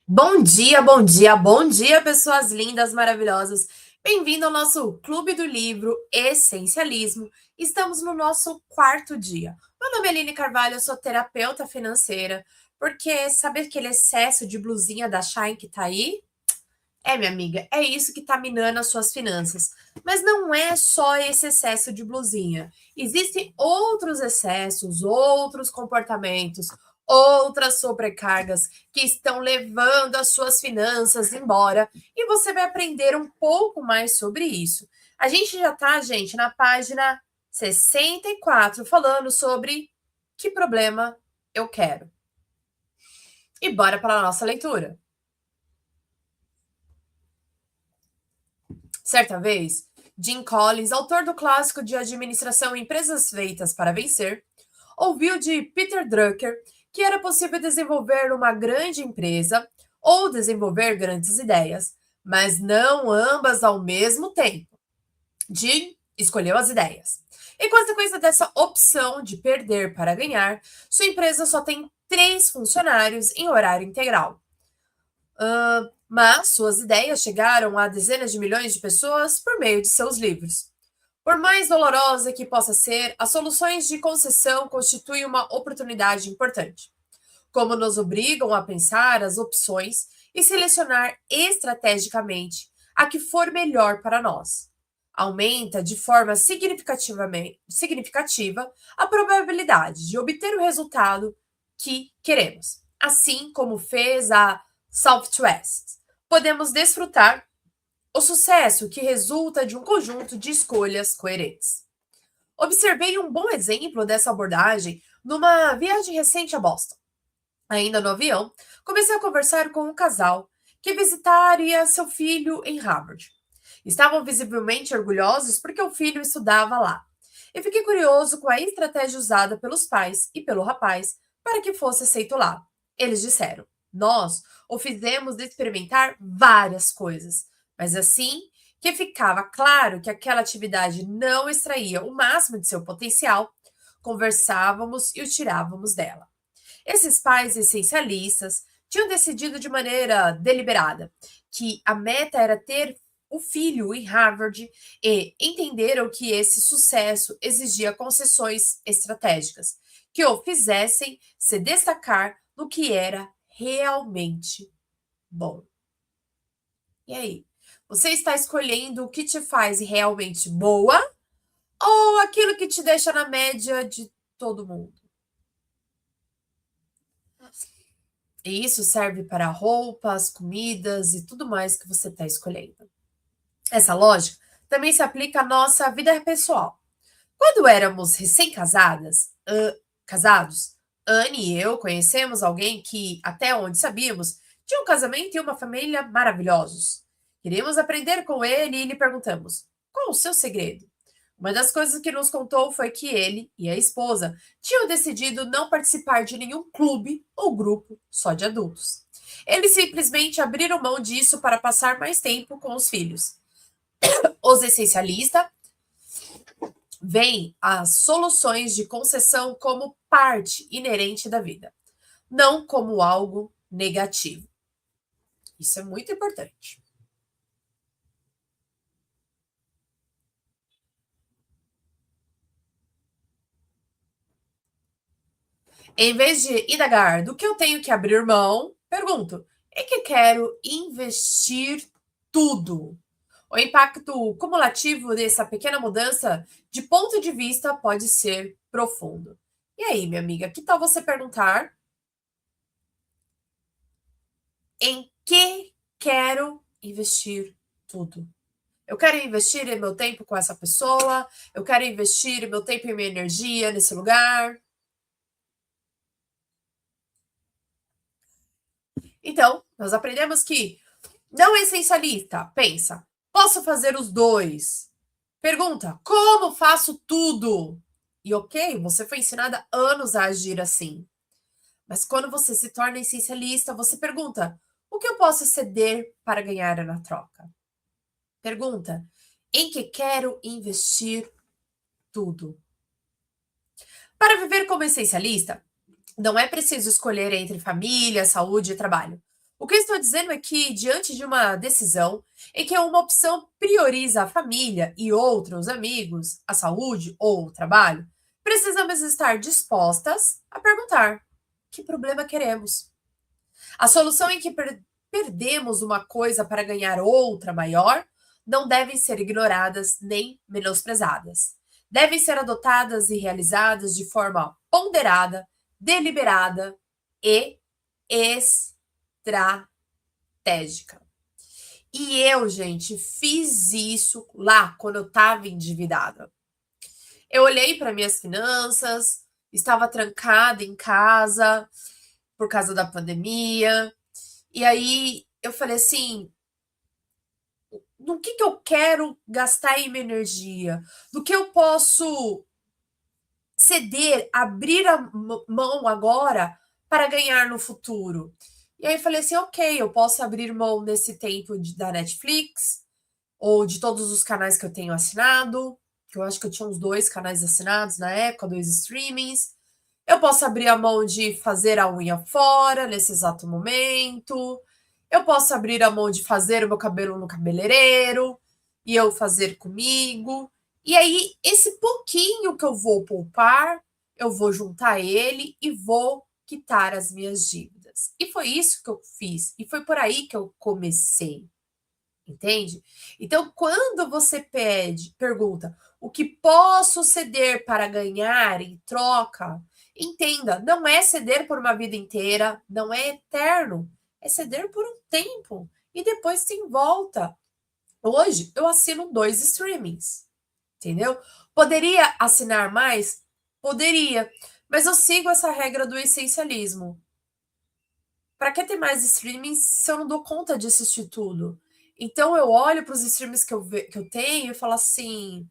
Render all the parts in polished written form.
Bom dia, bom dia, bom dia, pessoas lindas, maravilhosas. Bem-vindo ao nosso Clube do Livro Essencialismo. Estamos no nosso quarto dia. Meu nome é Aline Carvalho, eu sou terapeuta financeira, porque sabe aquele excesso de blusinha da Shine que tá aí? Minha amiga, é isso que tá minando as suas finanças. Mas não é só esse excesso de blusinha. Existem outros excessos, outros comportamentos, outras sobrecargas que estão levando as suas finanças embora. E você vai aprender um pouco mais sobre isso. A gente já tá, gente, na página 64, falando sobre que problema eu quero. E bora para a nossa leitura. Certa vez, Jim Collins, autor do clássico de administração Empresas Feitas para Vencer, ouviu de Peter Drucker que era possível desenvolver uma grande empresa ou desenvolver grandes ideias, mas não ambas ao mesmo tempo. Jim escolheu as ideias. Em consequência dessa opção de perder para ganhar, sua empresa só tem 3 funcionários em horário integral. Mas suas ideias chegaram a dezenas de milhões de pessoas por meio de seus livros. Por mais dolorosa que possa ser, as soluções de concessão constituem uma oportunidade importante, como nos obrigam a pensar as opções e selecionar estrategicamente a que for melhor para nós. Aumenta de forma significativa a probabilidade de obter o resultado que queremos, assim como fez a Southwest. Podemos desfrutar o sucesso que resulta de um conjunto de escolhas coerentes. Observei um bom exemplo dessa abordagem numa viagem recente a Boston. Ainda no avião, comecei a conversar com um casal que visitaria seu filho em Harvard. Estavam visivelmente orgulhosos porque o filho estudava lá. E fiquei curioso com a estratégia usada pelos pais e pelo rapaz para que fosse aceito lá. Eles disseram: Nós o fizemos experimentar várias coisas, mas assim que ficava claro que aquela atividade não extraía o máximo de seu potencial, conversávamos e o tirávamos dela. Esses pais essencialistas tinham decidido de maneira deliberada que a meta era ter o filho em Harvard e entenderam que esse sucesso exigia concessões estratégicas que o fizessem se destacar no que era realmente bom. E aí? Você está escolhendo o que te faz realmente boa ou aquilo que te deixa na média de todo mundo? E isso serve para roupas, comidas e tudo mais que você está escolhendo. Essa lógica também se aplica à nossa vida pessoal. Quando éramos casados, Anne e eu conhecemos alguém que, até onde sabíamos, tinha um casamento e uma família maravilhosos. Queríamos aprender com ele e lhe perguntamos: qual o seu segredo? Uma das coisas que nos contou foi que ele e a esposa tinham decidido não participar de nenhum clube ou grupo só de adultos. Eles simplesmente abriram mão disso para passar mais tempo com os filhos. Os essencialistas veem as soluções de concessão como parte inerente da vida, não como algo negativo. Isso é muito importante. Em vez de indagar do que eu tenho que abrir mão, pergunto: em que quero investir tudo? O impacto cumulativo dessa pequena mudança de ponto de vista pode ser profundo. E aí, minha amiga, que tal você perguntar em que quero investir tudo? Eu quero investir meu tempo com essa pessoa, eu quero investir meu tempo e minha energia nesse lugar. Então, nós aprendemos que não essencialista, pensa, posso fazer os dois. Pergunta, como faço tudo? E ok, você foi ensinada há anos a agir assim. Mas quando você se torna essencialista, você pergunta, o que eu posso ceder para ganhar na troca? Pergunta, em que quero investir tudo? Para viver como essencialista, não é preciso escolher entre família, saúde e trabalho. O que eu estou dizendo é que, diante de uma decisão em que uma opção prioriza a família e outra os amigos, a saúde ou o trabalho, precisamos estar dispostas a perguntar: que problema queremos? A solução em que perdemos uma coisa para ganhar outra maior não devem ser ignoradas nem menosprezadas. Devem ser adotadas e realizadas de forma ponderada, deliberada e estratégica. E eu, gente, fiz isso lá quando eu estava endividada. Eu olhei para minhas finanças, estava trancada em casa por causa da pandemia. E aí eu falei assim: no que eu quero gastar aí minha energia? Do que eu posso ceder, abrir a mão agora para ganhar no futuro? E aí eu falei assim: ok, eu posso abrir mão nesse tempo da Netflix ou de todos os canais que eu tenho assinado, que eu acho que eu tinha uns 2 canais assinados na época, 2 streamings. Eu posso abrir a mão de fazer a unha fora nesse exato momento. Eu posso abrir a mão de fazer o meu cabelo no cabeleireiro e eu fazer comigo. E aí, esse pouquinho que eu vou poupar, eu vou juntar ele e vou quitar as minhas dívidas. E foi isso que eu fiz. E foi por aí que eu comecei. Entende? Então, quando você pergunta o que posso ceder para ganhar em troca, entenda, não é ceder por uma vida inteira, não é eterno, é ceder por um tempo e depois tem volta. Hoje eu assino 2 streamings, entendeu? Poderia assinar mais? Poderia, mas eu sigo essa regra do essencialismo. Para que ter mais streamings se eu não dou conta de assistir tudo? Então eu olho para os streams que eu tenho e falo assim: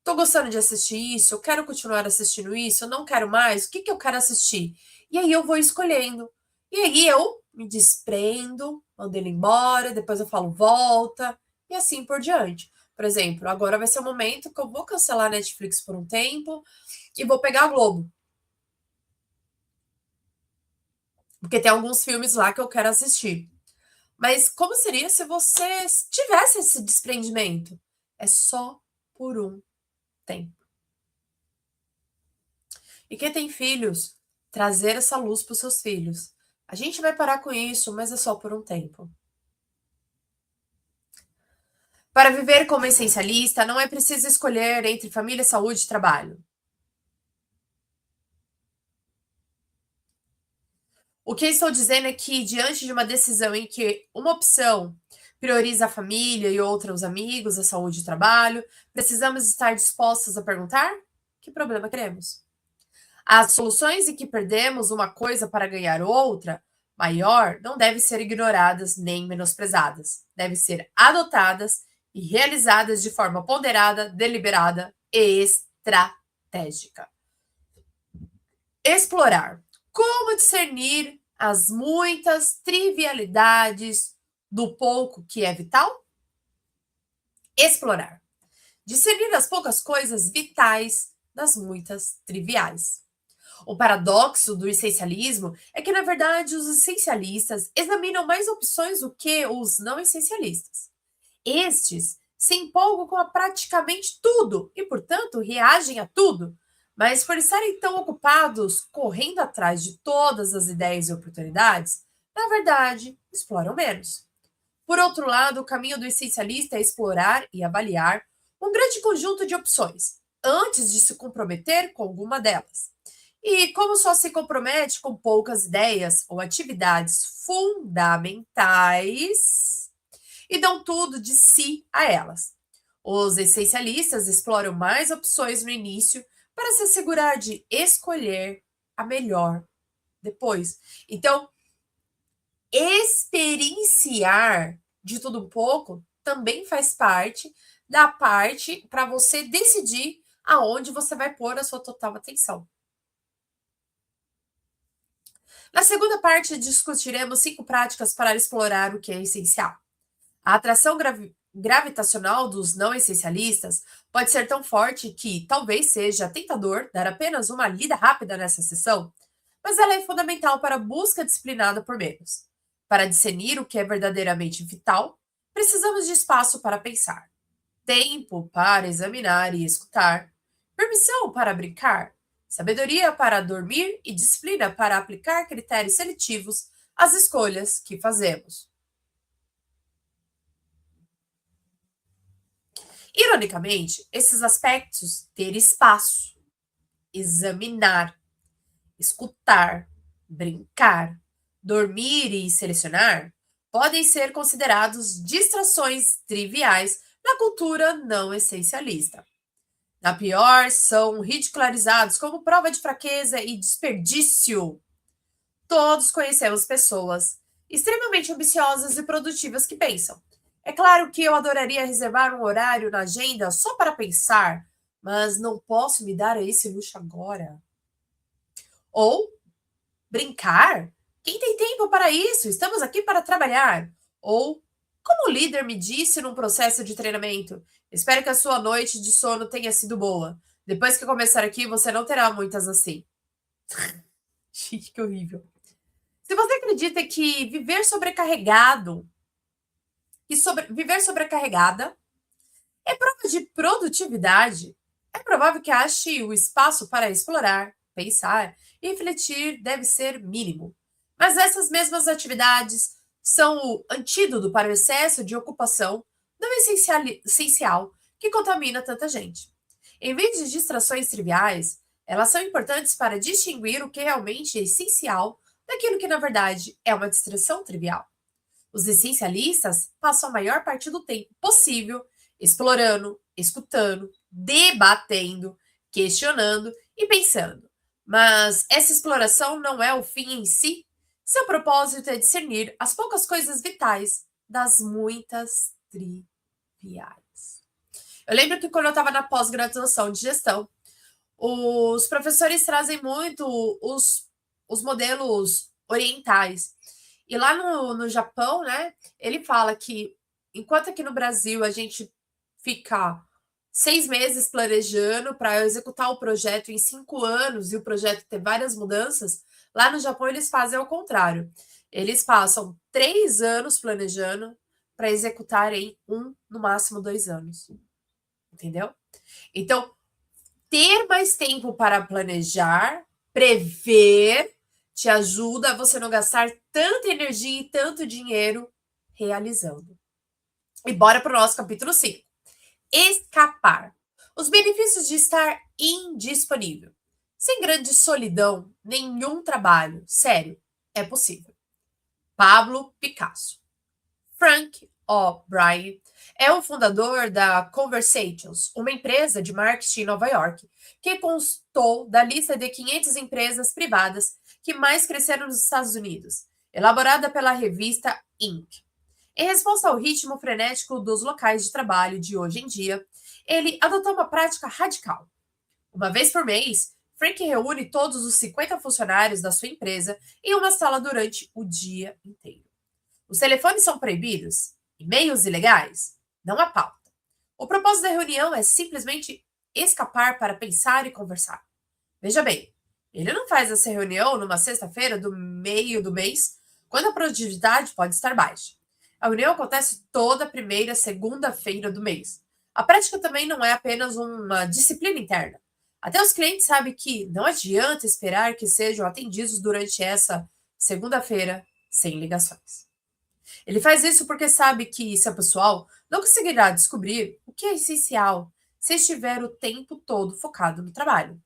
tô gostando de assistir isso, eu quero continuar assistindo isso, eu não quero mais, o que eu quero assistir? E aí eu vou escolhendo. E aí eu me desprendo, mando ele embora, depois eu falo volta, e assim por diante. Por exemplo, agora vai ser o momento que eu vou cancelar a Netflix por um tempo e vou pegar a Globo. Porque tem alguns filmes lá que eu quero assistir. Mas como seria se você tivesse esse desprendimento? É só por um tempo. E quem tem filhos, trazer essa luz para os seus filhos. A gente vai parar com isso, mas é só por um tempo. Para viver como essencialista, não é preciso escolher entre família, saúde e trabalho. O que eu estou dizendo é que, diante de uma decisão em que uma opção prioriza a família e outra os amigos, a saúde e o trabalho, precisamos estar dispostos a perguntar: que problema queremos? As soluções em que perdemos uma coisa para ganhar outra maior não devem ser ignoradas nem menosprezadas. Devem ser adotadas e realizadas de forma ponderada, deliberada e estratégica. Explorar. Como discernir as muitas trivialidades do pouco que é vital? Explorar. Discernir as poucas coisas vitais das muitas triviais. O paradoxo do essencialismo é que, na verdade, os essencialistas examinam mais opções do que os não essencialistas. Estes se empolgam com praticamente tudo e, portanto, reagem a tudo, mas por estarem tão ocupados correndo atrás de todas as ideias e oportunidades, na verdade, exploram menos. Por outro lado, o caminho do essencialista é explorar e avaliar um grande conjunto de opções, antes de se comprometer com alguma delas. E como só se compromete com poucas ideias ou atividades fundamentais, e dão tudo de si a elas. Os essencialistas exploram mais opções no início para se assegurar de escolher a melhor depois. Então, experienciar de tudo um pouco também faz parte da parte para você decidir aonde você vai pôr a sua total atenção. Na segunda parte, discutiremos 5 práticas para explorar o que é essencial. A atração gravitacional dos não essencialistas pode ser tão forte que talvez seja tentador dar apenas uma lida rápida nessa sessão, mas ela é fundamental para a busca disciplinada por menos. Para discernir o que é verdadeiramente vital, precisamos de espaço para pensar, tempo para examinar e escutar, permissão para brincar, sabedoria para dormir e disciplina para aplicar critérios seletivos às escolhas que fazemos. Ironicamente, esses aspectos, ter espaço, examinar, escutar, brincar, dormir e selecionar, podem ser considerados distrações triviais na cultura não essencialista. Na pior, são ridicularizados como prova de fraqueza e desperdício. Todos conhecemos pessoas extremamente ambiciosas e produtivas que pensam: é claro que eu adoraria reservar um horário na agenda só para pensar, mas não posso me dar esse luxo agora. Ou brincar? Quem tem tempo para isso? Estamos aqui para trabalhar. Ou, como o líder me disse num processo de treinamento, espero que a sua noite de sono tenha sido boa. Depois que começar aqui, você não terá muitas assim. Gente, que horrível. Se você acredita que viver sobrecarregado viver sobrecarregada é prova de produtividade, é provável que ache o espaço para explorar, pensar e refletir deve ser mínimo. Mas essas mesmas atividades são o antídoto para o excesso de ocupação não essencial que contamina tanta gente. Em vez de distrações triviais, elas são importantes para distinguir o que realmente é essencial daquilo que, na verdade, é uma distração trivial. Os essencialistas passam a maior parte do tempo possível explorando, escutando, debatendo, questionando e pensando. Mas essa exploração não é o fim em si. Seu propósito é discernir as poucas coisas vitais das muitas triviais. Eu lembro que quando eu estava na pós-graduação de gestão, os professores trazem muito os modelos orientais. E lá no Japão, né, ele fala que enquanto aqui no Brasil a gente fica 6 meses planejando para executar o projeto em 5 anos e o projeto ter várias mudanças, lá no Japão eles fazem ao contrário. Eles passam 3 anos planejando para executar em no máximo 2 anos. Entendeu? Então, ter mais tempo para planejar, prever, te ajuda a você não gastar tanta energia e tanto dinheiro realizando. E bora para o nosso capítulo 5. Escapar. Os benefícios de estar indisponível. Sem grande solidão, nenhum trabalho sério é possível. Pablo Picasso. Frank O'Brien é o fundador da Conversations, uma empresa de marketing em Nova York, que constou da lista de 500 empresas privadas que mais cresceram nos Estados Unidos, elaborada pela revista Inc. Em resposta ao ritmo frenético dos locais de trabalho de hoje em dia, ele adotou uma prática radical. Uma vez por mês, Frank reúne todos os 50 funcionários da sua empresa em uma sala durante o dia inteiro. Os telefones são proibidos? E-mails ilegais? Não há pauta. O propósito da reunião é simplesmente escapar para pensar e conversar. Veja bem, ele não faz essa reunião numa sexta-feira do meio do mês, quando a produtividade pode estar baixa. A reunião acontece toda primeira segunda-feira do mês. A prática também não é apenas uma disciplina interna. Até os clientes sabem que não adianta esperar que sejam atendidos durante essa segunda-feira sem ligações. Ele faz isso porque sabe que seu pessoal não conseguirá descobrir o que é essencial se estiver o tempo todo focado no trabalho.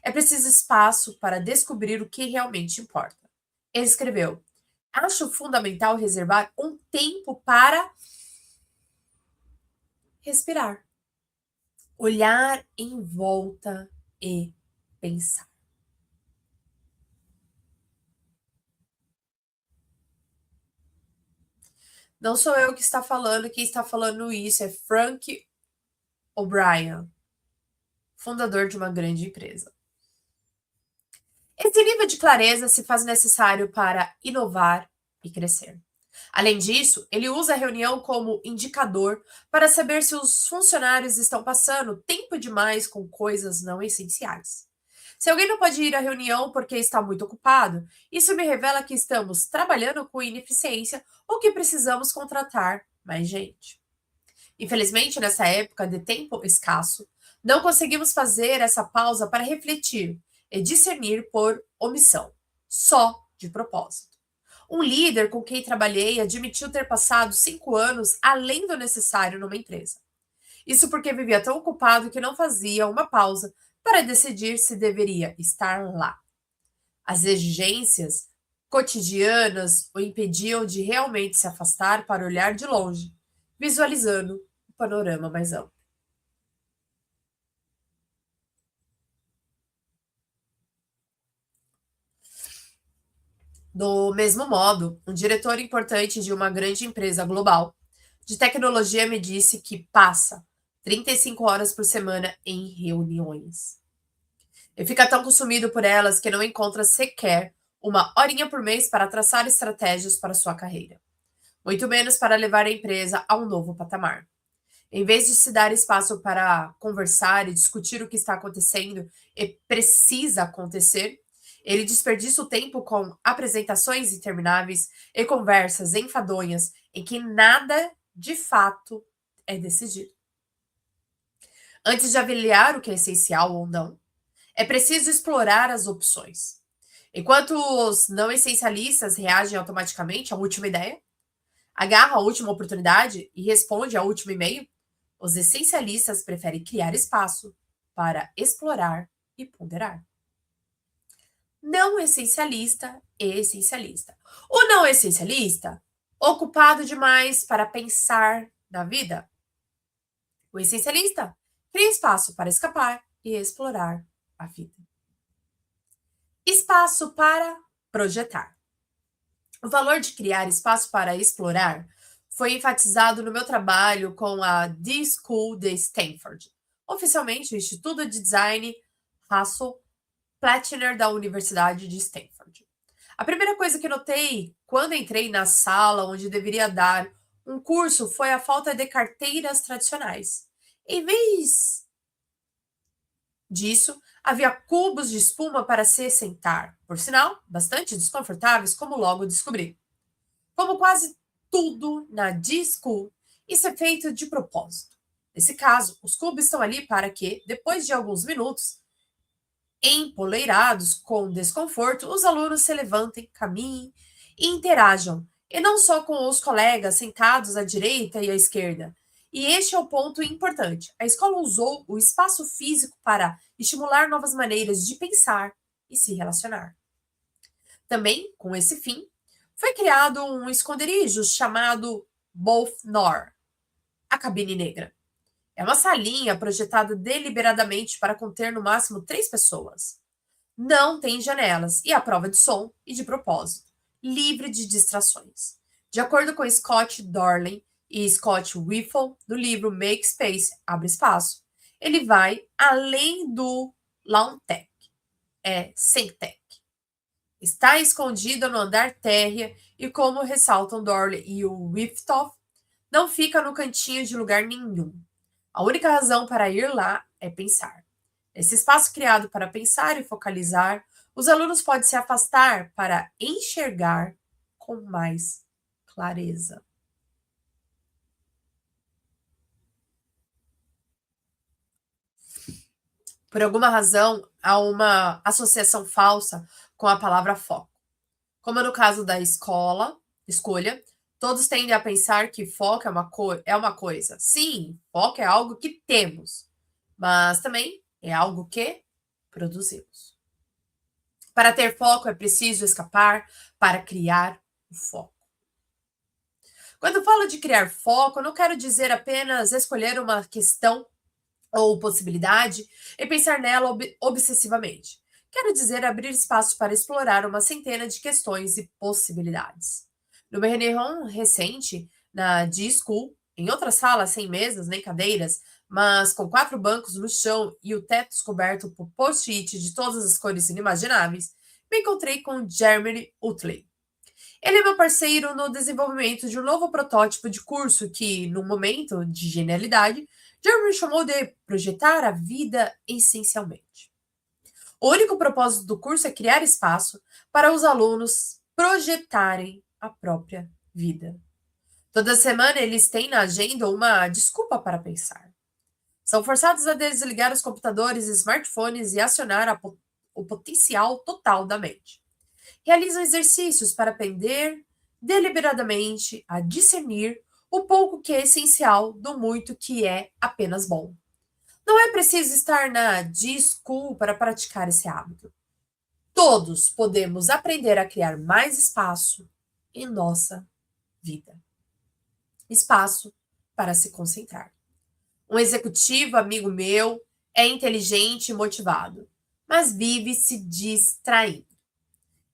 É preciso espaço para descobrir o que realmente importa. Ele escreveu: acho fundamental reservar um tempo para respirar, olhar em volta e pensar. Não sou eu que está falando, quem está falando isso é Frank O'Brien, fundador de uma grande empresa. Esse nível de clareza se faz necessário para inovar e crescer. Além disso, ele usa a reunião como indicador para saber se os funcionários estão passando tempo demais com coisas não essenciais. Se alguém não pode ir à reunião porque está muito ocupado, isso me revela que estamos trabalhando com ineficiência ou que precisamos contratar mais gente. Infelizmente, nessa época de tempo escasso, não conseguimos fazer essa pausa para refletir e discernir por omissão, só de propósito. Um líder com quem trabalhei admitiu ter passado 5 anos além do necessário numa empresa. Isso porque vivia tão ocupado que não fazia uma pausa para decidir se deveria estar lá. As exigências cotidianas o impediam de realmente se afastar para olhar de longe, visualizando o panorama mais amplo. Do mesmo modo, um diretor importante de uma grande empresa global de tecnologia me disse que passa 35 horas por semana em reuniões. E fica tão consumido por elas que não encontra sequer uma horinha por mês para traçar estratégias para sua carreira, muito menos para levar a empresa a um novo patamar. Em vez de se dar espaço para conversar e discutir o que está acontecendo e precisa acontecer, ele desperdiça o tempo com apresentações intermináveis e conversas enfadonhas em que nada de fato é decidido. Antes de avaliar o que é essencial ou não, é preciso explorar as opções. Enquanto os não essencialistas reagem automaticamente à última ideia, agarram a última oportunidade e respondem ao último e-mail, os essencialistas preferem criar espaço para explorar e ponderar. Não essencialista e essencialista. O não essencialista, ocupado demais para pensar na vida. O essencialista cria espaço para escapar e explorar a vida. Espaço para projetar. O valor de criar espaço para explorar foi enfatizado no meu trabalho com a D-School de Stanford, oficialmente o Instituto de Design Russell Platner da Universidade de Stanford. A primeira coisa que notei quando entrei na sala onde deveria dar um curso foi a falta de carteiras tradicionais. Em vez disso, havia cubos de espuma para se sentar, por sinal, bastante desconfortáveis, como logo descobri. Como quase tudo na D-School, isso é feito de propósito. Nesse caso, os cubos estão ali para que, depois de alguns minutos, empoleirados com desconforto, os alunos se levantem, caminhem e interajam, e não só com os colegas sentados à direita e à esquerda. E este é o ponto importante. A escola usou o espaço físico para estimular novas maneiras de pensar e se relacionar. Também, com esse fim, foi criado um esconderijo chamado Both Nor, a cabine negra. É uma salinha projetada deliberadamente para conter no máximo 3 pessoas. Não tem janelas e a prova de som e de propósito, livre de distrações. De acordo com Scott Dorley e Scott Whiffle, do livro Make Space, Abre Espaço, ele vai além do Lawn Tech, sem tech. Está escondida no andar térrea e, como ressaltam Dorley e o Whiffle, não fica no cantinho de lugar nenhum. A única razão para ir lá é pensar. Nesse espaço criado para pensar e focalizar, os alunos podem se afastar para enxergar com mais clareza. Por alguma razão, há uma associação falsa com a palavra foco. Como no caso da escolha, todos tendem a pensar que foco é uma coisa. Sim, foco é algo que temos, mas também é algo que produzimos. Para ter foco é preciso escapar para criar o foco. Quando falo de criar foco, eu não quero dizer apenas escolher uma questão ou possibilidade e pensar nela obsessivamente. Quero dizer abrir espaço para explorar uma centena de questões e possibilidades. Numa reunião recente na D-School, em outra sala sem mesas nem cadeiras, mas com 4 bancos no chão e o teto coberto por post-it de todas as cores inimagináveis, me encontrei com Jeremy Utley. Ele é meu parceiro no desenvolvimento de um novo protótipo de curso que, num momento de genialidade, Jeremy chamou de projetar a vida essencialmente. O único propósito do curso é criar espaço para os alunos projetarem a própria vida. Toda semana eles têm na agenda uma desculpa para pensar. São forçados a desligar os computadores e smartphones e acionar o potencial total da mente. Realizam exercícios para aprender deliberadamente a discernir o pouco que é essencial do muito que é apenas bom. Não é preciso estar na school para praticar esse hábito. Todos podemos aprender a criar mais espaço em nossa vida. Espaço para se concentrar. Um executivo amigo meu é inteligente e motivado, mas vive se distraindo.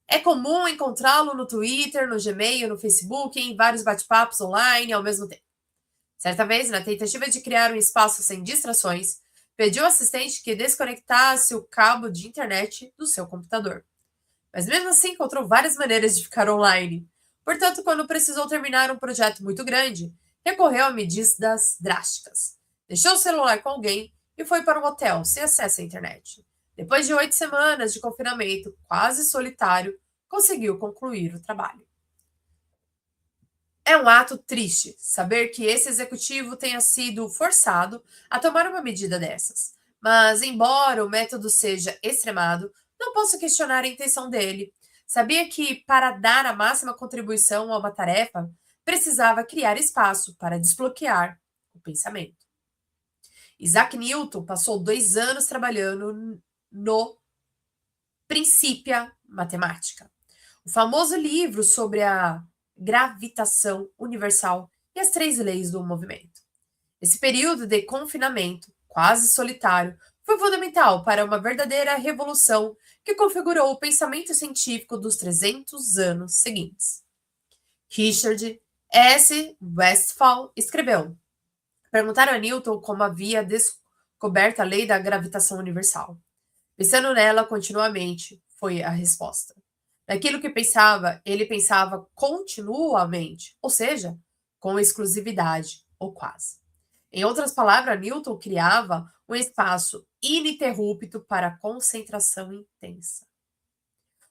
É comum encontrá-lo no Twitter, no Gmail, no Facebook, em vários bate-papos online ao mesmo tempo. Certa vez, na tentativa de criar um espaço sem distrações, pediu ao assistente que desconectasse o cabo de internet do seu computador. Mas mesmo assim encontrou várias maneiras de ficar online. Portanto, quando precisou terminar um projeto muito grande, recorreu a medidas drásticas. Deixou o celular com alguém e foi para um hotel sem acesso à internet. Depois de 8 semanas de confinamento quase solitário, conseguiu concluir o trabalho. É um ato triste saber que esse executivo tenha sido forçado a tomar uma medida dessas. Mas, embora o método seja extremado, não posso questionar a intenção dele. Sabia que, para dar a máxima contribuição a uma tarefa, precisava criar espaço para desbloquear o pensamento. Isaac Newton passou 2 anos trabalhando no Principia Matemática, o famoso livro sobre a gravitação universal e as 3 leis do movimento. Esse período de confinamento, quase solitário, foi fundamental para uma verdadeira revolução que configurou o pensamento científico dos 300 anos seguintes. Richard S. Westphal escreveu: perguntaram a Newton como havia descoberto a lei da gravitação universal. Pensando nela continuamente, foi a resposta. Naquilo que pensava, ele pensava continuamente, ou seja, com exclusividade, ou quase. Em outras palavras, Newton criava um espaço ininterrupto para a concentração intensa,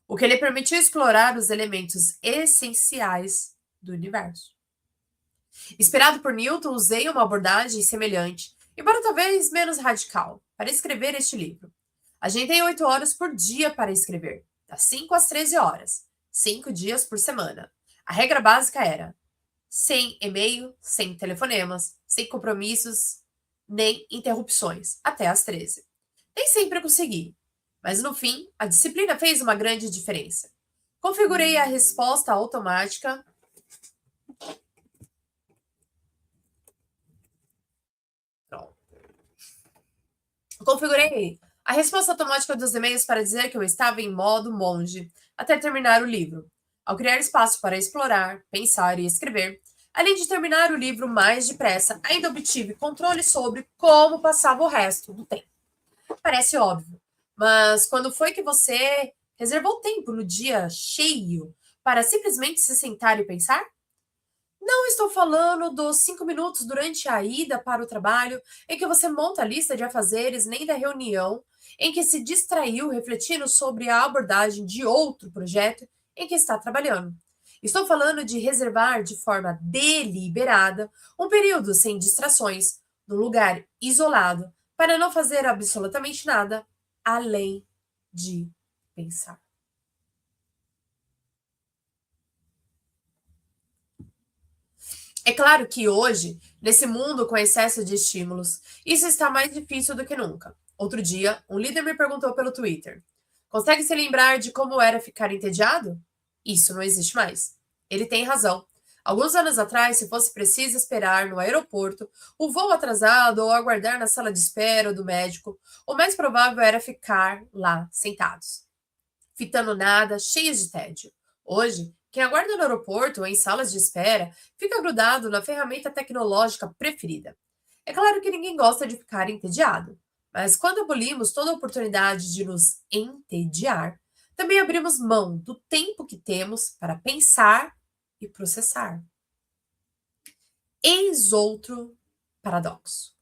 o que lhe permitiu explorar os elementos essenciais do universo. Inspirado por Newton, usei uma abordagem semelhante, embora talvez menos radical, para escrever este livro. Agendei 8 horas por dia para escrever, das 5 às 13 horas, 5 dias por semana. A regra básica era: sem e-mail, sem telefonemas, sem compromissos, nem interrupções, até às 13. Nem sempre consegui, mas no fim, a disciplina fez uma grande diferença. Configurei a resposta automática. Configurei a resposta automática dos e-mails para dizer que eu estava em modo monge até terminar o livro. Ao criar espaço para explorar, pensar e escrever, além de terminar o livro mais depressa, ainda obtive controle sobre como passava o resto do tempo. Parece óbvio, mas quando foi que você reservou tempo no dia cheio para simplesmente se sentar e pensar? Não estou falando dos 5 minutos durante a ida para o trabalho, em que você monta a lista de afazeres, nem da reunião, em que se distraiu refletindo sobre a abordagem de outro projeto em que está trabalhando. Estou falando de reservar de forma deliberada um período sem distrações, num lugar isolado, para não fazer absolutamente nada além de pensar. É claro que hoje, nesse mundo com excesso de estímulos, isso está mais difícil do que nunca. Outro dia, um líder me perguntou pelo Twitter: consegue se lembrar de como era ficar entediado? Isso não existe mais. Ele tem razão. Alguns anos atrás, se fosse preciso esperar no aeroporto, o voo atrasado ou aguardar na sala de espera do médico, o mais provável era ficar lá, sentados, fitando nada, cheios de tédio. Hoje, quem aguarda no aeroporto ou em salas de espera fica grudado na ferramenta tecnológica preferida. É claro que ninguém gosta de ficar entediado, mas quando abolimos toda a oportunidade de nos entediar, também abrimos mão do tempo que temos para pensar e processar. Eis outro paradoxo.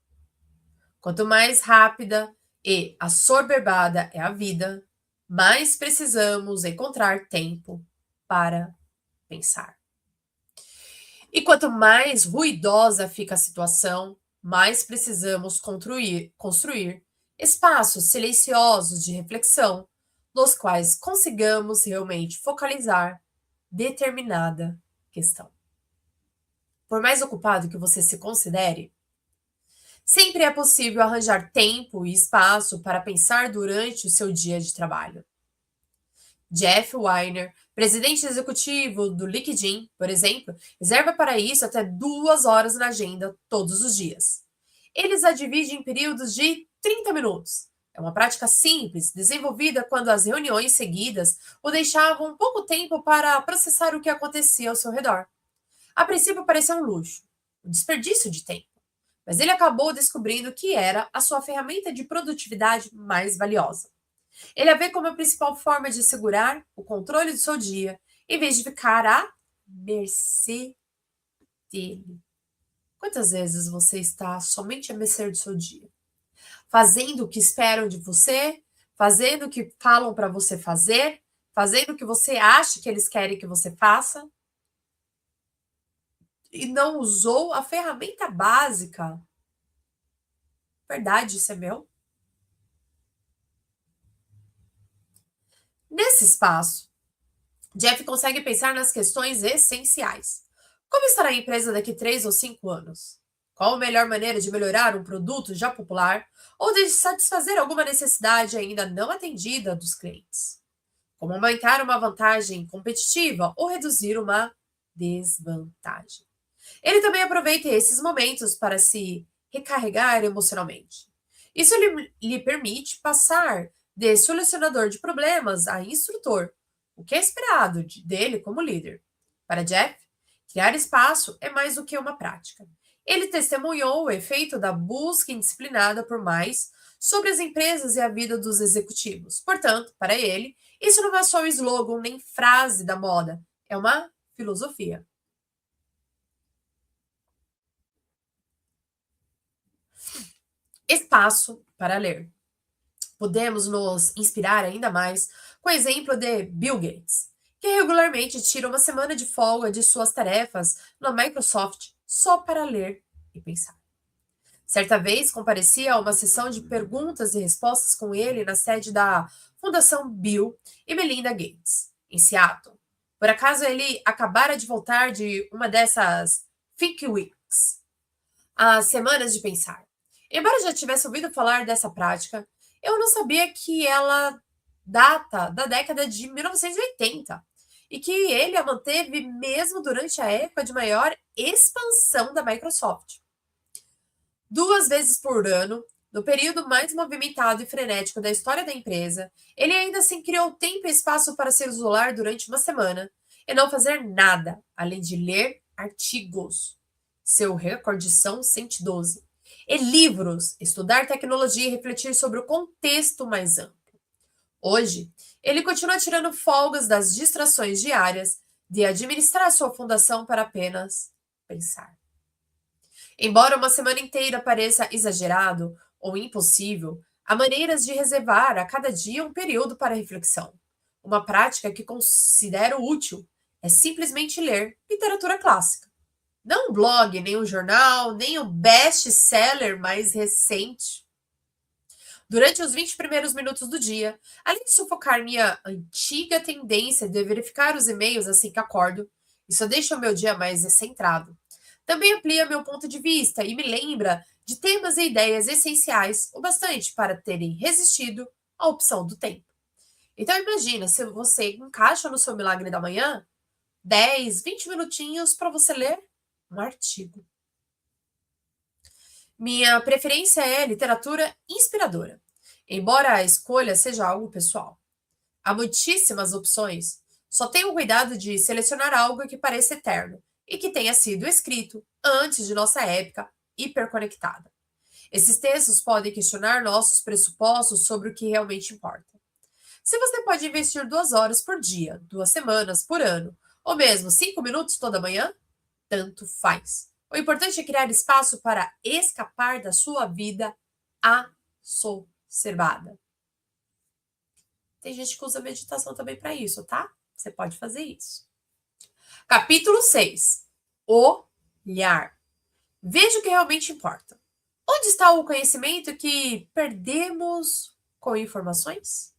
Quanto mais rápida e assoberbada é a vida, mais precisamos encontrar tempo para pensar. E quanto mais ruidosa fica a situação, mais precisamos construir espaços silenciosos de reflexão, nos quais consigamos realmente focalizar determinada questão. Por mais ocupado que você se considere, sempre é possível arranjar tempo e espaço para pensar durante o seu dia de trabalho. Jeff Weiner, presidente executivo do LinkedIn, por exemplo, reserva para isso até 2 horas na agenda todos os dias. Eles a dividem em períodos de 30 minutos. É uma prática simples, desenvolvida quando as reuniões seguidas o deixavam pouco tempo para processar o que acontecia ao seu redor. A princípio pareceu um luxo, um desperdício de tempo, mas ele acabou descobrindo que era a sua ferramenta de produtividade mais valiosa. Ele a vê como a principal forma de segurar o controle do seu dia, em vez de ficar à mercê dele. Quantas vezes você está somente à mercê do seu dia? Fazendo o que esperam de você, fazendo o que falam para você fazer, fazendo o que você acha que eles querem que você faça, e não usou a ferramenta básica. Verdade, isso é meu? Nesse espaço, Jeff consegue pensar nas questões essenciais. Como estará a empresa daqui 3 ou 5 anos? Qual a melhor maneira de melhorar um produto já popular ou de satisfazer alguma necessidade ainda não atendida dos clientes? Como aumentar uma vantagem competitiva ou reduzir uma desvantagem? Ele também aproveita esses momentos para se recarregar emocionalmente. Isso lhe permite passar de solucionador de problemas a instrutor, o que é esperado dele como líder. Para Jeff, criar espaço é mais do que uma prática. Ele testemunhou o efeito da busca indisciplinada por mais sobre as empresas e a vida dos executivos. Portanto, para ele, isso não é só um slogan nem frase da moda, é uma filosofia. Espaço para ler. Podemos nos inspirar ainda mais com o exemplo de Bill Gates, que regularmente tira uma semana de folga de suas tarefas na Microsoft só para ler e pensar. Certa vez comparecia a uma sessão de perguntas e respostas com ele na sede da Fundação Bill e Melinda Gates, em Seattle. Por acaso ele acabara de voltar de uma dessas Think Weeks, as semanas de pensar. Embora eu já tivesse ouvido falar dessa prática, eu não sabia que ela data da década de 1980 e que ele a manteve mesmo durante a época de maior expansão da Microsoft. 2 vezes por ano, no período mais movimentado e frenético da história da empresa, ele ainda assim criou tempo e espaço para se isolar durante uma semana e não fazer nada, além de ler artigos. Seu recorde são 112. E livros, estudar tecnologia e refletir sobre o contexto mais amplo. Hoje, ele continua tirando folgas das distrações diárias de administrar sua fundação para apenas pensar. Embora uma semana inteira pareça exagerado ou impossível, há maneiras de reservar a cada dia um período para reflexão. Uma prática que considero útil é simplesmente ler literatura clássica. Não um blog, nem um jornal, nem o best-seller mais recente. Durante os 20 primeiros minutos do dia, além de sufocar minha antiga tendência de verificar os e-mails assim que acordo, isso deixa o meu dia mais centrado. Também amplia meu ponto de vista e me lembra de temas e ideias essenciais o bastante para terem resistido à opção do tempo. Então imagina se você encaixa no seu milagre da manhã 10, 20 minutinhos para você ler um artigo. Minha preferência é literatura inspiradora, embora a escolha seja algo pessoal. Há muitíssimas opções, só tenha o cuidado de selecionar algo que pareça eterno e que tenha sido escrito antes de nossa época hiperconectada. Esses textos podem questionar nossos pressupostos sobre o que realmente importa. Se você pode investir 2 horas por dia, 2 semanas por ano, ou mesmo 5 minutos toda manhã, tanto faz. O importante é criar espaço para escapar da sua vida associativa. exacerbada. Tem gente que usa meditação também para isso, tá? Você pode fazer isso. Capítulo 6. Olhar. Veja o que realmente importa. Onde está o conhecimento que perdemos com informações?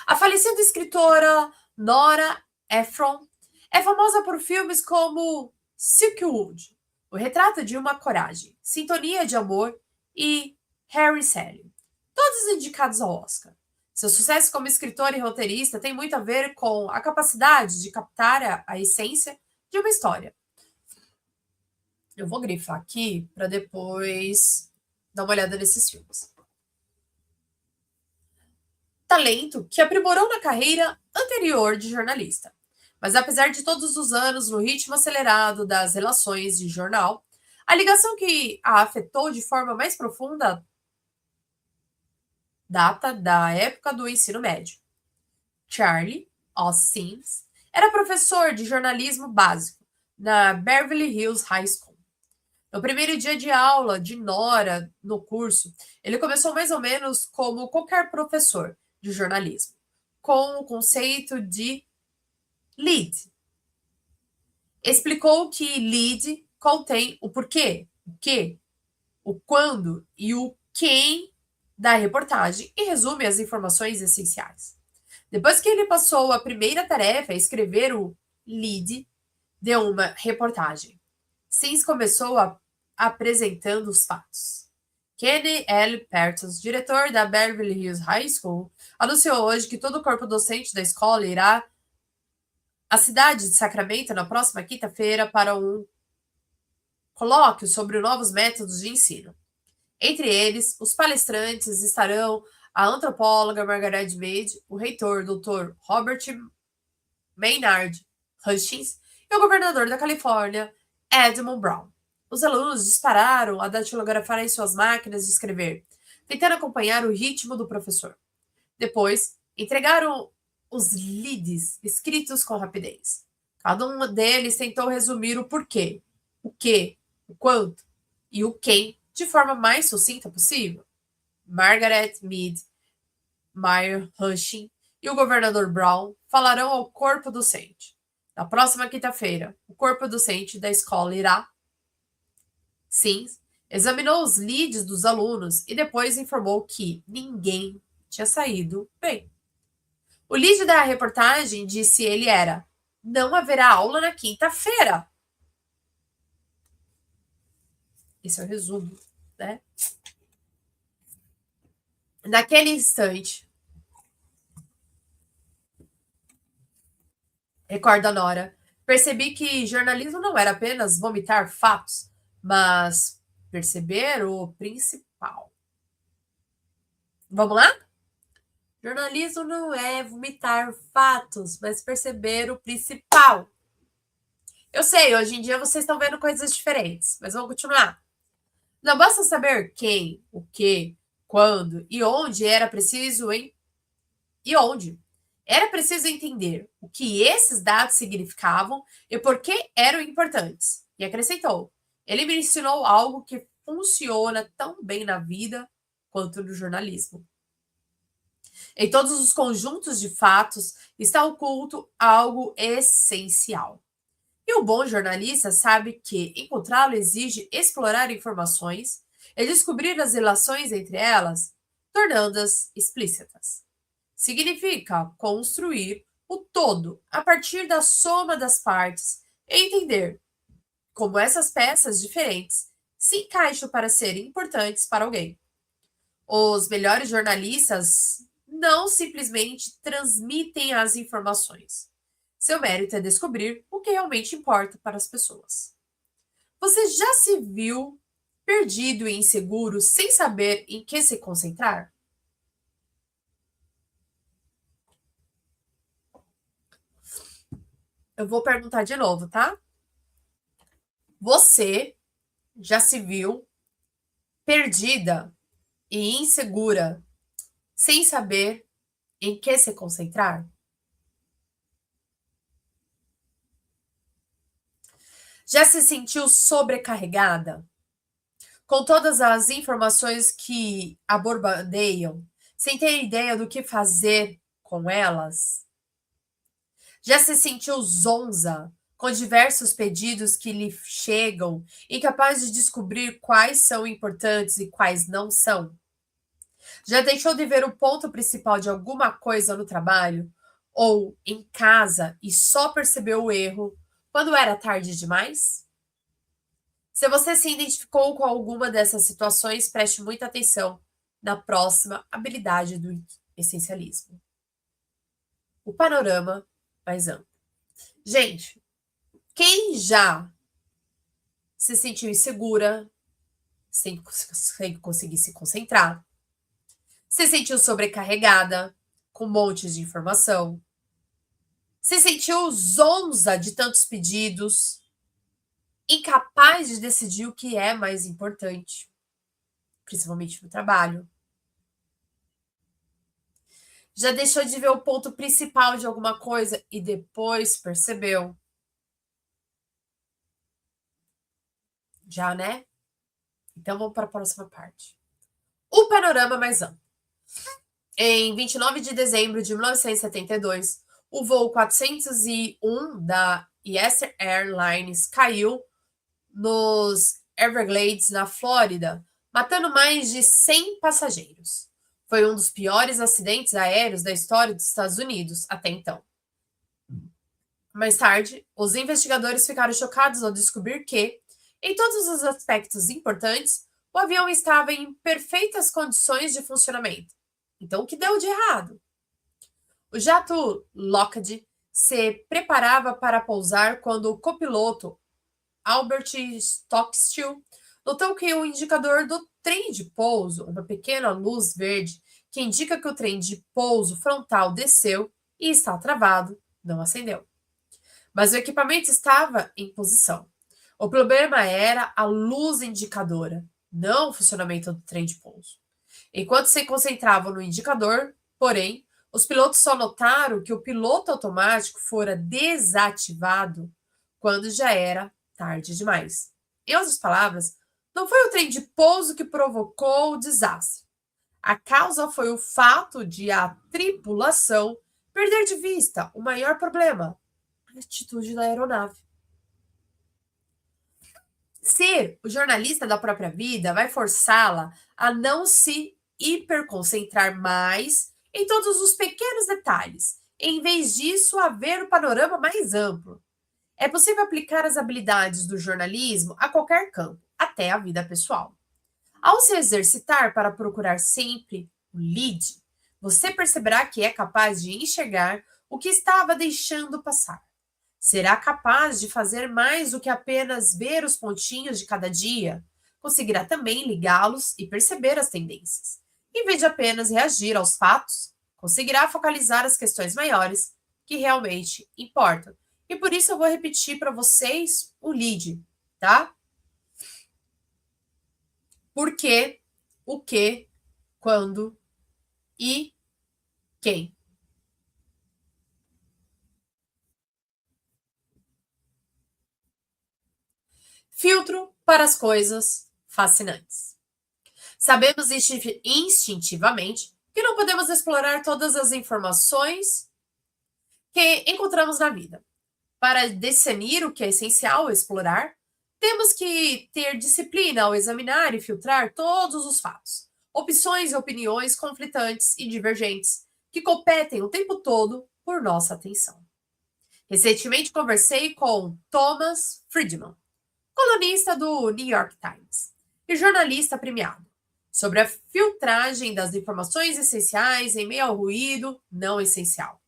A falecida escritora Nora Ephron é famosa por filmes como Silkwood, O Retrato de uma Coragem, Sintonia de Amor e Harry Sally, todos indicados ao Oscar. Seu sucesso como escritora e roteirista tem muito a ver com a capacidade de captar a essência de uma história. Eu vou grifar aqui para depois dar uma olhada nesses filmes. Talento que aprimorou na carreira anterior de jornalista. Mas apesar de todos os anos no ritmo acelerado das relações de jornal, a ligação que a afetou de forma mais profunda data da época do ensino médio. Charlie O. Sims era professor de jornalismo básico na Beverly Hills High School. No primeiro dia de aula de Nora no curso, ele começou mais ou menos como qualquer professor de jornalismo, com o conceito de lead. Explicou que lead contém o porquê, o que, o quando e o quem da reportagem e resume as informações essenciais. Depois que ele passou a primeira tarefa, escrever o lead de uma reportagem, Sims começou apresentando os fatos. Kenny L. Pertos, diretor da Beverly Hills High School, anunciou hoje que todo o corpo docente da escola irá à cidade de Sacramento na próxima quinta-feira para um colóquio sobre novos métodos de ensino. Entre eles, os palestrantes estarão a antropóloga Margaret Mead, o reitor Dr. Robert Maynard Hutchins e o governador da Califórnia, Edmund Brown. Os alunos dispararam a datilografar em suas máquinas de escrever, tentando acompanhar o ritmo do professor. Depois, entregaram os leads escritos com rapidez. Cada um deles tentou resumir o porquê, o que, o quanto e o quem de forma mais sucinta possível. Margaret Mead, Meyer Hutchins e o governador Brown falarão ao corpo docente. Na próxima quinta-feira, o corpo docente da escola irá. Sims examinou os leads dos alunos e depois informou que ninguém tinha saído bem. O lead da reportagem disse ele era: não haverá aula na quinta-feira. Esse é o resumo, né? Naquele instante, recorda Nora, percebi que jornalismo não era apenas vomitar fatos, mas perceber o principal. Vamos lá? Jornalismo não é vomitar fatos, mas perceber o principal. Eu sei, hoje em dia vocês estão vendo coisas diferentes, mas vamos continuar. Não basta saber quem, o que, quando e onde era preciso e onde. Era preciso entender o que esses dados significavam e por que eram importantes. E acrescentou: ele me ensinou algo que funciona tão bem na vida quanto no jornalismo. Em todos os conjuntos de fatos está oculto algo essencial. E o bom jornalista sabe que encontrá-lo exige explorar informações e descobrir as relações entre elas, tornando-as explícitas. Significa construir o todo a partir da soma das partes e entender como essas peças diferentes se encaixam para serem importantes para alguém. Os melhores jornalistas não simplesmente transmitem as informações. Seu mérito é descobrir o que realmente importa para as pessoas. Você já se viu perdido e inseguro sem saber em que se concentrar? Eu vou perguntar de novo, tá? Você já se viu perdida e insegura sem saber em que se concentrar? Já se sentiu sobrecarregada? com todas as informações que a bombardeiam, sem ter ideia do que fazer com elas? Já se sentiu zonza com diversos pedidos que lhe chegam, incapaz de descobrir quais são importantes e quais não são? Já deixou de ver o ponto principal de alguma coisa no trabalho ou em casa e só percebeu o erro quando era tarde demais? Se você se identificou com alguma dessas situações, preste muita atenção na próxima habilidade do essencialismo: o panorama mais amplo. Gente, quem já se sentiu insegura, sem conseguir se concentrar, se sentiu sobrecarregada, com montes de informação, se sentiu zonza de tantos pedidos, incapaz de decidir o que é mais importante, principalmente no trabalho? Já deixou de ver o ponto principal de alguma coisa e depois percebeu? Já, né? Então vamos para a próxima parte. O panorama mais amplo. Em 29 de dezembro de 1972, o voo 401 da Yester Airlines caiu nos Everglades, na Flórida, matando mais de 100 passageiros. Foi um dos piores acidentes aéreos da história dos Estados Unidos até então. Mais tarde, os investigadores ficaram chocados ao descobrir que, em todos os aspectos importantes, o avião estava em perfeitas condições de funcionamento. Então, o que deu de errado? O jato Lockheed se preparava para pousar quando o copiloto Albert Stockstill notou que o indicador do trem de pouso, uma pequena luz verde que indica que o trem de pouso frontal desceu e está travado, não acendeu. Mas o equipamento estava em posição. O problema era a luz indicadora, não o funcionamento do trem de pouso. Enquanto se concentravam no indicador, porém, os pilotos só notaram que o piloto automático fora desativado quando já era tarde demais. Em outras palavras, não foi o trem de pouso que provocou o desastre. A causa foi o fato de a tripulação perder de vista o maior problema: a atitude da aeronave. Ser o jornalista da própria vida vai forçá-la a não se hiperconcentrar mais em todos os pequenos detalhes, em vez disso, a ver o panorama mais amplo. É possível aplicar as habilidades do jornalismo a qualquer campo, até a vida pessoal. Ao se exercitar para procurar sempre o lead, você perceberá que é capaz de enxergar o que estava deixando passar. Será capaz de fazer mais do que apenas ver os pontinhos de cada dia. Conseguirá também ligá-los e perceber as tendências. Em vez de apenas reagir aos fatos, conseguirá focalizar as questões maiores que realmente importam. E por isso eu vou repetir para vocês o lead, tá? Por quê, o que, quando e quem. Filtro para as coisas fascinantes. Sabemos instintivamente que não podemos explorar todas as informações que encontramos na vida. Para discernir o que é essencial explorar, temos que ter disciplina ao examinar e filtrar todos os fatos, opções e opiniões conflitantes e divergentes que competem o tempo todo por nossa atenção. Recentemente conversei com Thomas Friedman, colunista do New York Times e jornalista premiado, sobre a filtragem das informações essenciais em meio ao ruído não essencial.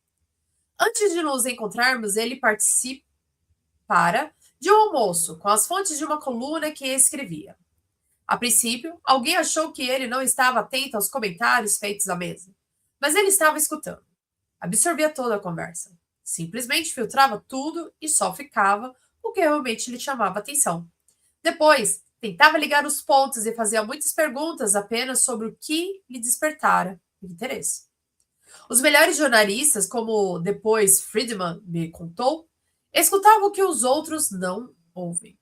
Antes de nos encontrarmos, ele participara de um almoço com as fontes de uma coluna que escrevia. A princípio, alguém achou que ele não estava atento aos comentários feitos à mesa, mas ele estava escutando. Absorvia toda a conversa. Simplesmente filtrava tudo e só ficava o que realmente lhe chamava atenção. Depois, tentava ligar os pontos e fazia muitas perguntas apenas sobre o que lhe despertara interesse. Os melhores jornalistas, como depois Friedman me contou, escutavam o que os outros não ouvem.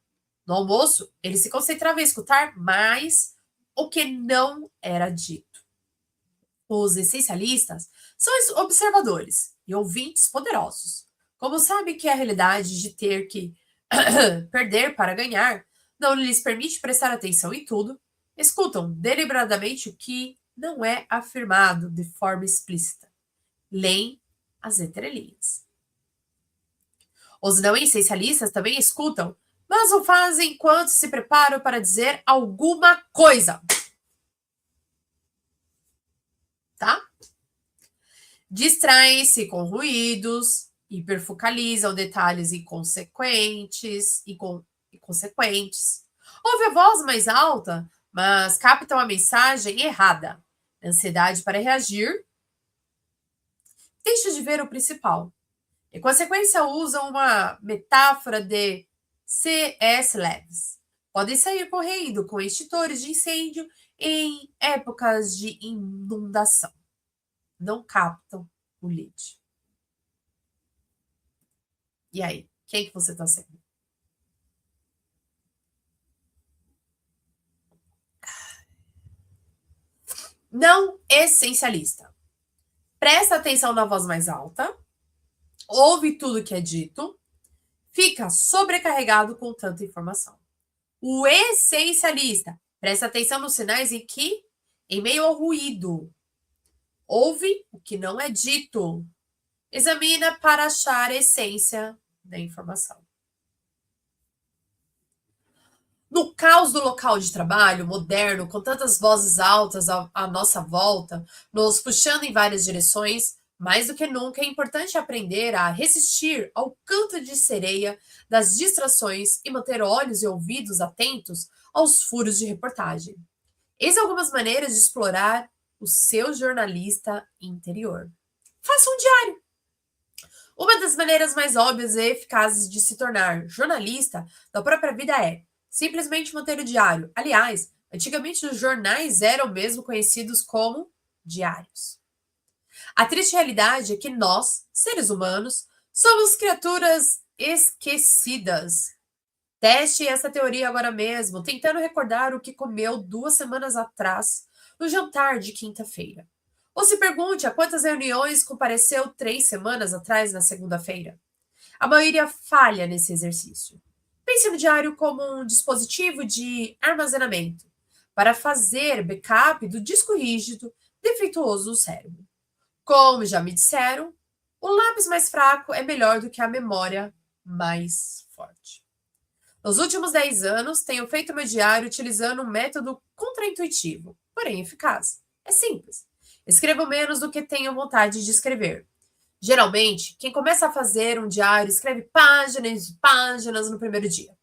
No almoço, ele se concentrava em escutar mais o que não era dito. Os essencialistas são observadores e ouvintes poderosos. Como sabem que a realidade de ter que perder para ganhar não lhes permite prestar atenção em tudo, escutam deliberadamente o que não é afirmado de forma explícita. Leem as entrelinhas. Os não essencialistas também escutam, mas o fazem enquanto se preparam para dizer alguma coisa. Tá? Distraem-se com ruídos, hiperfocalizam detalhes inconsequentes e consequentes. Ouve a voz mais alta, mas captam a mensagem errada. Ansiedade para reagir, deixa de ver o principal. Em consequência, usam uma metáfora de C.S. Lewis. Podem sair correndo com extintores de incêndio em épocas de inundação. Não captam o lead. E aí, quem que você está sendo? Não essencialista. Presta atenção na voz mais alta, ouve tudo que é dito, fica sobrecarregado com tanta informação. O essencialista presta atenção nos sinais em meio ao ruído, ouve o que não é dito, examina para achar a essência da informação. No caos do local de trabalho moderno, com tantas vozes altas à nossa volta, nos puxando em várias direções, mais do que nunca é importante aprender a resistir ao canto de sereia das distrações e manter olhos e ouvidos atentos aos furos de reportagem. Eis algumas maneiras de explorar o seu jornalista interior. Faça um diário. Uma das maneiras mais óbvias e eficazes de se tornar jornalista da própria vida é simplesmente manter o diário. Aliás, antigamente os jornais eram mesmo conhecidos como diários. A triste realidade é que nós, seres humanos, somos criaturas esquecidas. Teste essa teoria agora mesmo, tentando recordar o que comeu 2 semanas atrás, no jantar de quinta-feira. Ou se pergunte a quantas reuniões compareceu 3 semanas atrás, na segunda-feira. A maioria falha nesse exercício. Pense no diário como um dispositivo de armazenamento para fazer backup do disco rígido defeituoso do cérebro. Como já me disseram, o lápis mais fraco é melhor do que a memória mais forte. Nos últimos 10 anos, tenho feito meu diário utilizando um método contraintuitivo, porém eficaz. É simples. Escrevo menos do que tenho vontade de escrever. Geralmente, quem começa a fazer um diário escreve páginas e páginas no primeiro dia.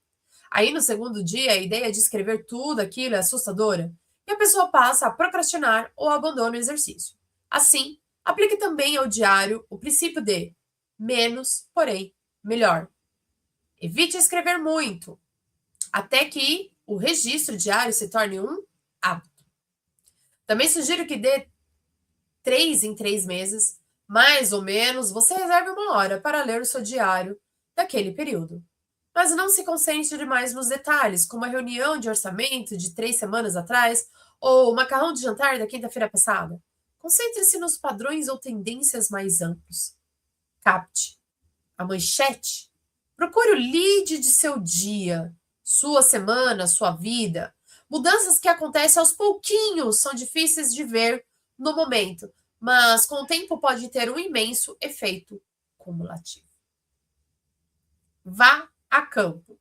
Aí, no segundo dia, a ideia de escrever tudo aquilo é assustadora e a pessoa passa a procrastinar ou abandona o exercício. Assim, aplique também ao diário o princípio de menos, porém, melhor. Evite escrever muito, até que o registro diário se torne um hábito. Também sugiro que dê 3 em 3 meses, mais ou menos, você reserve 1 hora para ler o seu diário daquele período. Mas não se concentre demais nos detalhes, como a reunião de orçamento de 3 semanas atrás ou o macarrão de jantar da quinta-feira passada. Concentre-se nos padrões ou tendências mais amplos. Capte a manchete. Procure o lead de seu dia, sua semana, sua vida. Mudanças que acontecem aos pouquinhos são difíceis de ver no momento, mas com o tempo pode ter um imenso efeito cumulativo. Vá a campo.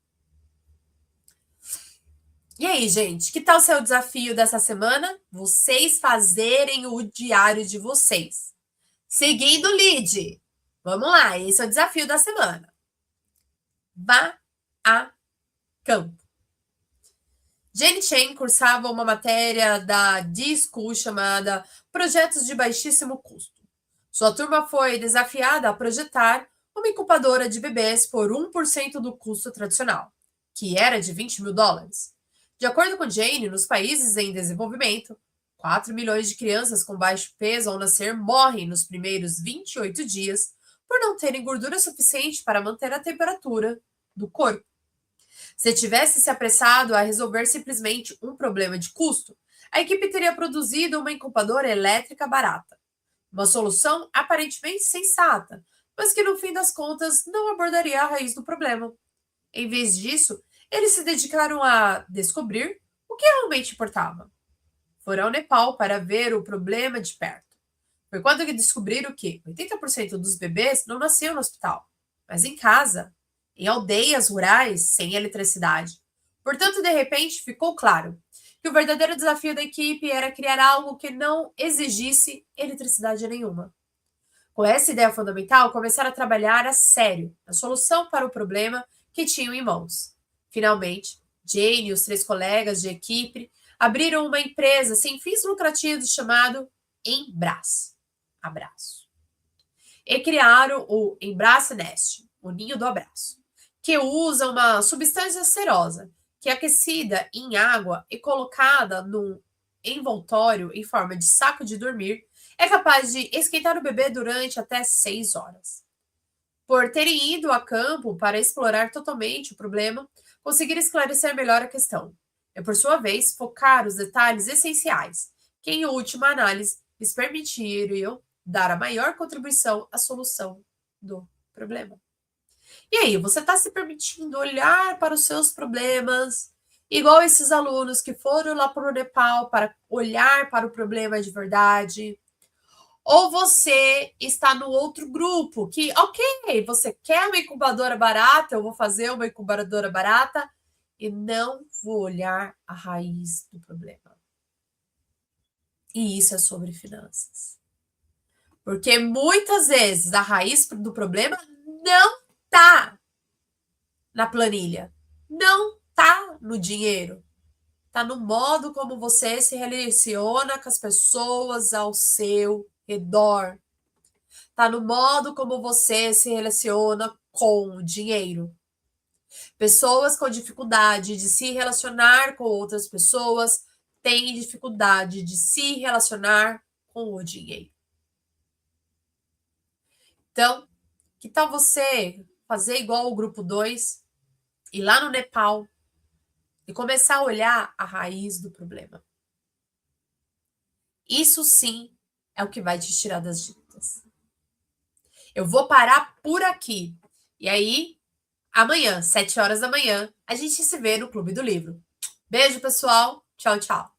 E aí, gente, que tal o seu desafio dessa semana? Vocês fazerem o diário de vocês. Seguindo o lead. Vamos lá, esse é o desafio da semana. Vá a campo. Jane Chen cursava uma matéria da D-School chamada Projetos de Baixíssimo Custo. Sua turma foi desafiada a projetar uma incubadora de bebês por 1% do custo tradicional, que era de $20 mil. De acordo com Jane, nos países em desenvolvimento, 4 milhões de crianças com baixo peso ao nascer morrem nos primeiros 28 dias por não terem gordura suficiente para manter a temperatura do corpo. Se tivesse se apressado a resolver simplesmente um problema de custo, a equipe teria produzido uma incubadora elétrica barata. Uma solução aparentemente sensata, mas que no fim das contas não abordaria a raiz do problema. Em vez disso, eles se dedicaram a descobrir o que realmente importava. Foram ao Nepal para ver o problema de perto. Foi quando que descobriram que 80% dos bebês não nasciam no hospital, mas em casa, em aldeias rurais sem eletricidade. Portanto, de repente, ficou claro que o verdadeiro desafio da equipe era criar algo que não exigisse eletricidade nenhuma. Com essa ideia fundamental, começaram a trabalhar a sério na solução para o problema que tinham em mãos. Finalmente, Jane e os 3 colegas de equipe abriram uma empresa sem fins lucrativos chamado Embras, abraço, e criaram o Embrace Nest, o ninho do abraço, que usa uma substância cerosa que é aquecida em água e colocada num envoltório em forma de saco de dormir, é capaz de esquentar o bebê durante até 6 horas. Por terem ido a campo para explorar totalmente o problema, conseguiram esclarecer melhor a questão. E, por sua vez, focar os detalhes essenciais, que, em última análise, lhes permitiriam dar a maior contribuição à solução do problema. E aí, você está se permitindo olhar para os seus problemas, igual esses alunos que foram lá para o Nepal para olhar para o problema de verdade? Ou você está no outro grupo que, ok, você quer uma incubadora barata, eu vou fazer uma incubadora barata e não vou olhar a raiz do problema. E isso é sobre finanças. Porque muitas vezes a raiz do problema não tá na planilha, não tá no dinheiro, tá no modo como você se relaciona com as pessoas ao seu redor, tá no modo como você se relaciona com o dinheiro. Pessoas com dificuldade de se relacionar com outras pessoas têm dificuldade de se relacionar com o dinheiro. Então, que tal você fazer igual o grupo 2, ir lá no Nepal e começar a olhar a raiz do problema? Isso sim é o que vai te tirar das dívidas. Eu vou parar por aqui. E aí, amanhã, 7 horas da manhã, a gente se vê no Clube do Livro. Beijo, pessoal. Tchau, tchau.